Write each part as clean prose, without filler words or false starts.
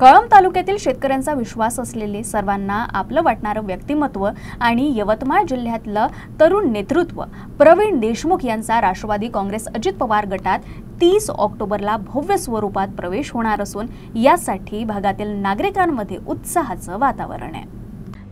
कळंब तालुक्यातील शेतकऱ्यांचा विश्वास असलेले, सर्वांना आपलं वाटणारं व्यक्तिमत्व आणि यवतमाळ जिल्ह्यातलं तरुण नेतृत्व प्रवीण देशमुख यांचा राष्ट्रवादी काँग्रेस अजित पवार गटात 30 ऑक्टोबरला भव्य स्वरूपात प्रवेश होणार असून यासाठी भागातील नागरिकांमध्ये उत्साहाचं वातावरण आहे।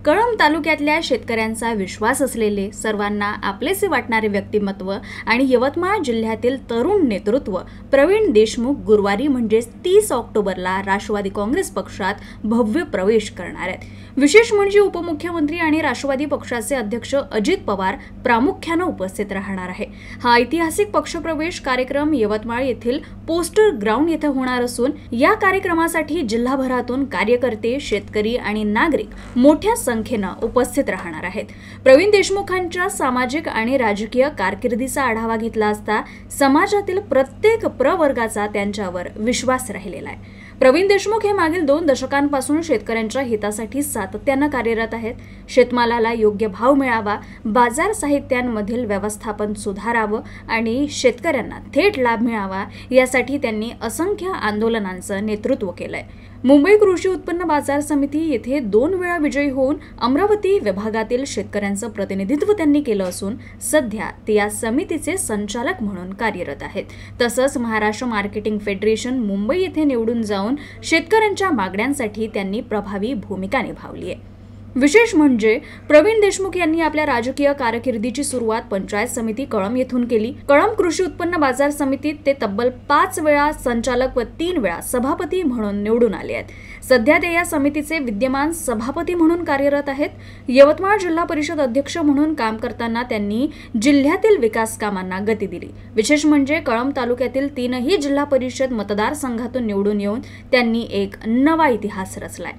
कळंब तालुक्यातल्या शेतकऱ्यांचा विश्वास असलेले, सर्वांना आपलेसे वाटणारे व्यक्तिमत्व आणि यवतमाळ जिल्ह्यातील तरुण नेतृत्व प्रवीण देशमुख गुरुवारी म्हणजे 30 ऑक्टोबरला राष्ट्रवादी काँग्रेस पक्षात भव्य प्रवेश करणार आहेत। विशेष म्हणजे उपमुख्यमंत्री आणि राष्ट्रवादी पक्षाचे अध्यक्ष अजित पवार प्रामुख्याने उपस्थित राहणार आहे। हा ऐतिहासिक पक्षप्रवेश कार्यक्रम यवतमाळ येथील पोस्टर ग्राउंड येथे होणार असून या कार्यक्रमासाठी जिल्हाभरातून कार्यकर्ते, शेतकरी आणि नागरिक मोठ्या संख्येने उपस्थित राहणार आहेत। प्रवीण देशमुखांच्या सामाजिक आणि राजकीय कारकिर्दीचा आढावा घेतला असता समाजातील प्रत्येक प्रवर्गाचा त्यांच्यावर विश्वास राहिलेला आहे। प्रवीण देशमुख हे मागील 2 दशकांपासून शेतकऱ्यांच्या हितासाठी सातत्याने कार्यरत आहेत। शेतमालाला योग्य भाव मिळावा, बाजार साहित्यांमधील व्यवस्थापन सुधारावं आणि शेतकऱ्यांना थेट लाभ मिळावा यासाठी त्यांनी असंख्य आंदोलनांचं नेतृत्व केलंय। मुंबई कृषी उत्पन्न बाजार समिती येथे 2 वेळा विजयी होऊन अमरावती विभागातील शेतकऱ्यांचं प्रतिनिधित्व त्यांनी केलं असून सध्या ते या समितीचे संचालक म्हणून कार्यरत आहेत। तसंच महाराष्ट्र मार्केटिंग फेडरेशन मुंबई येथे निवडून जाऊन शेतकऱ्यांच्या मागण्यांसाठी त्यांनी प्रभावी भूमिका निभावली आहे। विशेष म्हणजे प्रवीण देशमुख यांनी आपल्या राजकीय कारकिर्दीची सुरुवात पंचायत समिती कळंब येथून केली। कळंब कृषी उत्पन्न बाजार समितीत ते तब्बल 5 वेळा संचालक व 3 वेळा सभापती म्हणून निवडून आले आहेत। सध्या ते या समितीचे विद्यमान सभापती म्हणून कार्यरत आहेत। यवतमाळ जिल्हा परिषद अध्यक्ष म्हणून काम करताना त्यांनी जिल्ह्यातील विकास कामांना गती दिली। विशेष म्हणजे कळंब तालुक्यातील 3ही जिल्हा परिषद मतदारसंघातून निवडून येऊन त्यांनी एक नवा इतिहास रचलाय।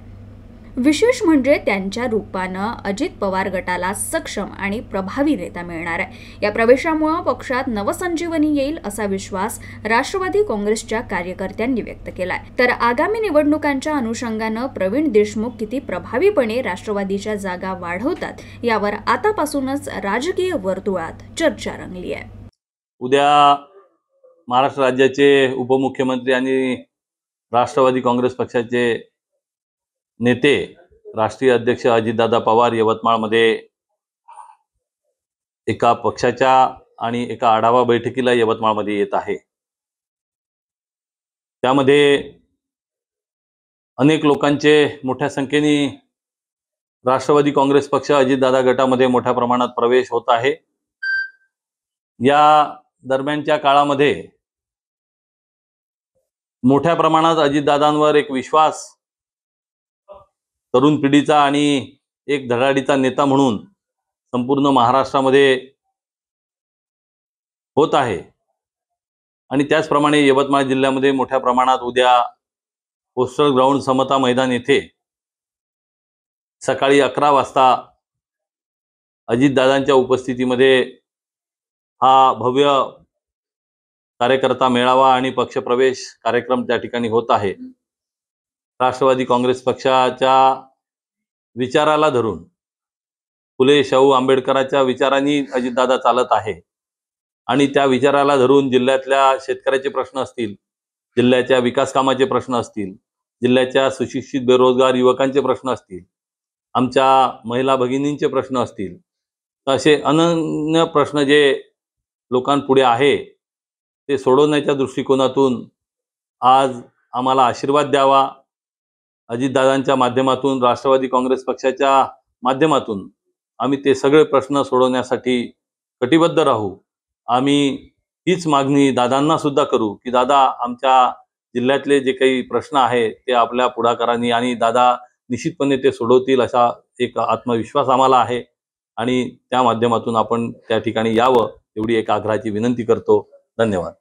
विशेष म्हणजे त्यांच्या रूपानं अजित पवार गटाला सक्षम आणि प्रभावी नेता मिळणार आहे। या प्रवेशामुळे पक्षात नवसंजीवनी येईल असा विश्वास राष्ट्रवादी काँग्रेसच्या कार्यकर्त्यांनी व्यक्त केलाय। तर आगामी निवडणुकांच्या अनुषंगानं प्रवीण देशमुख किती प्रभावीपणे राष्ट्रवादीच्या जागा वाढवतात यावर आतापासूनच राजकीय वर्तुळात चर्चा रंगली आहे। उद्या महाराष्ट्र राज्याचे उपमुख्यमंत्री आणि राष्ट्रवादी काँग्रेस पक्षाचे नेते, राष्ट्रीय अध्यक्ष अजितदादा पवार यवतमाळमध्ये एका पक्षाच्या आणि एका आढावा बैठकीला यवतमाळमध्ये येत आहे। त्यामध्ये अनेक लोकांचे मोठ्या संख्येने राष्ट्रवादी काँग्रेस पक्ष अजितदादा गटामध्ये मोठ्या प्रमाणात प्रवेश होत आहे। या दरम्यानच्या काळामध्ये मोठ्या प्रमाणात अजितदादांवर एक विश्वास तरुण पिढीचा आणि एक धडाडीचा नेता म्हणून संपूर्ण महाराष्ट्रामध्ये होत आहे। आणि त्याचप्रमाणे यवतमाळ जिल्ह्यामध्ये मोठ्या प्रमाणात उद्या पोस्टर ग्राउंड समता मैदान येथे सकाळी 11 वाजता अजितदादांच्या उपस्थितीमध्ये हा भव्य कार्यकर्ता मेळावा आणि पक्षप्रवेश कार्यक्रम त्या ठिकाणी होत आहे। राष्ट्रवादी काँग्रेस पक्षाच्या विचाराला धरून, फुले शाहू आंबेडकरांच्या विचारांनी अजितदादा चालत आहे आणि त्या विचाराला धरून जिल्ह्यातल्या शेतकऱ्याचे प्रश्न असतील, जिल्ह्याच्या विकास कामाचे प्रश्न असतील, जिल्ह्याच्या सुशिक्षित बेरोजगार युवकांचे प्रश्न असतील, आमच्या महिला भगिनींचे प्रश्न असतील, असे अनन्य प्रश्न जे लोकांपुढे आहे ते सोडवण्याच्या दृष्टिकोनातून आज आम्हाला आशीर्वाद द्यावा। अजितदादांच्या माध्यमातून, राष्ट्रवादी काँग्रेस पक्षाच्या माध्यमातून आम्ही ते सगळे प्रश्न सोडवण्यासाठी कटिबद्ध राहू। आम्ही हीच मागणी दादांना सुद्धा करू की दादा, आमच्या जिल्ह्यातले जे काही प्रश्न आहेत ते आपल्या पुढाकारांनी आणि दादा निश्चितपणे ते सोडवतील असा एक आत्मविश्वास आम्हाला आहे आणि त्या माध्यमातून आपण त्या ठिकाणी यावं एवढी एक आग्रहाची विनंती करतो। धन्यवाद।